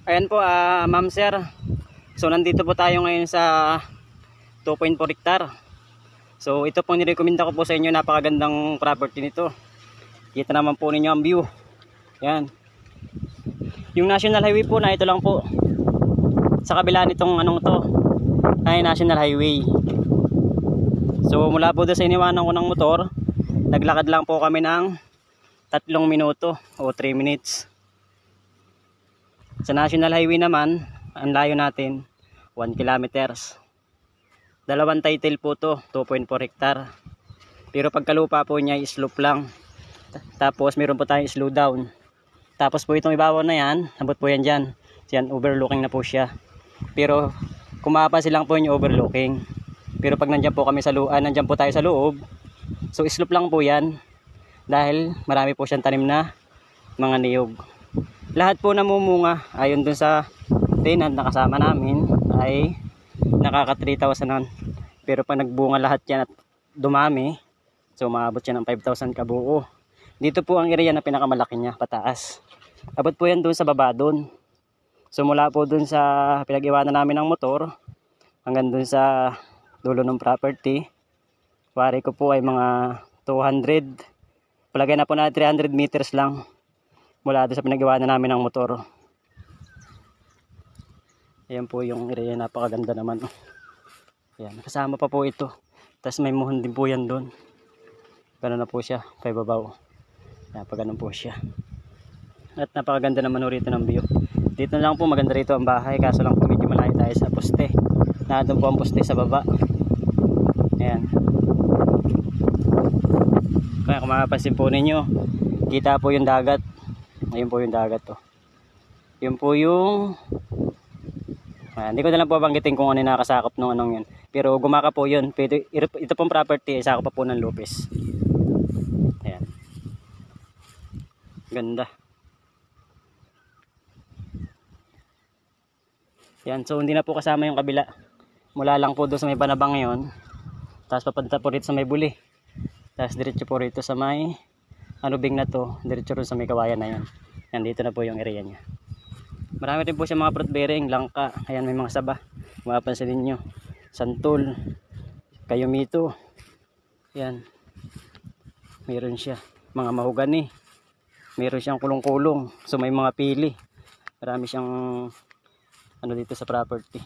Ayan po, ma'am sir. So nandito po tayo ngayon sa 2.4 hectare. So ito po nirekomenda ko po sa inyo, napakagandang property nito. Kita naman po ninyo ang view. Ayan. Yung National Highway po na ito lang po. Sa kabila nitong anong to ay National Highway. So mula po doon sa iniwanan ko ng motor, naglakad lang po kami ng 3 minuto o 3 minutes. Sa National Highway naman, ang layo natin 1 kilometers. Dalawang title po to, 2.4 hectare. Pero pagkalupa po niya slope lang. Tapos meron po tayong slow down. Tapos po itong ibabaw na yan, abot po yan dyan. Yan, overlooking na po siya. Pero kumapansin lang po yung overlooking. Pero pag nandyan po kami sa loob, nandyan po tayo sa loob, so slope lang po yan. Dahil marami po siyang tanim na mga niyog. Lahat po namumunga, ayon dun sa tenant na kasama namin, ay nakaka 3,000 nun. Pero pag nagbunga lahat yan at dumami, so maabot siya ng 5,000 kabuo. Dito po ang area na pinakamalaki niya, pataas. Abot po yan dun sa baba dun. So mula po dun sa pinag-iwanan namin ng motor, hanggang dun sa dulo ng property, wari ko po ay mga 200, palagay na po na 300 meters lang mula doon sa pinagawa na namin ng motor. Ayan po yung area, napakaganda naman. Ayan, kasama pa po ito. Tapos may muhon din po yan doon. Ganoon na po siya, paibabaw. Napaganoon po siya. At napakaganda naman rito ng view. Dito lang po maganda rito ang bahay, kaso lang po medyo malayo tayo sa poste. Nandun po ang poste sa baba. Ayan. Kaya kung mapapansin po ninyo, kita po yung dagat. Ayun po yung dagat to. Yun po yung hindi ko na lang po banggitin kung ano yung nakasakop ng anong yun. Pero gumaka po yun. Ito pong property ay sakop pa po ng Lopez. Ayan. Ganda. Ayan, so hindi na po kasama yung kabila. Mula lang po doon sa may Banabang ngayon. Tapos papunta po rito sa may Buli. Tapos diretso po rito sa may Anubing na to. Diretso rin sa may Kawayan na yun. Yan, dito na po yung area niya. Marami rin po siya mga fruit bearing, langka. Ayan, may mga saba. Mapapansin ninyo. Santol. Kayumito. Ayan. Meron siya. Mga mahogani. Meron siyang kulong-kulong. So may mga pili. Marami siyang ano dito sa property.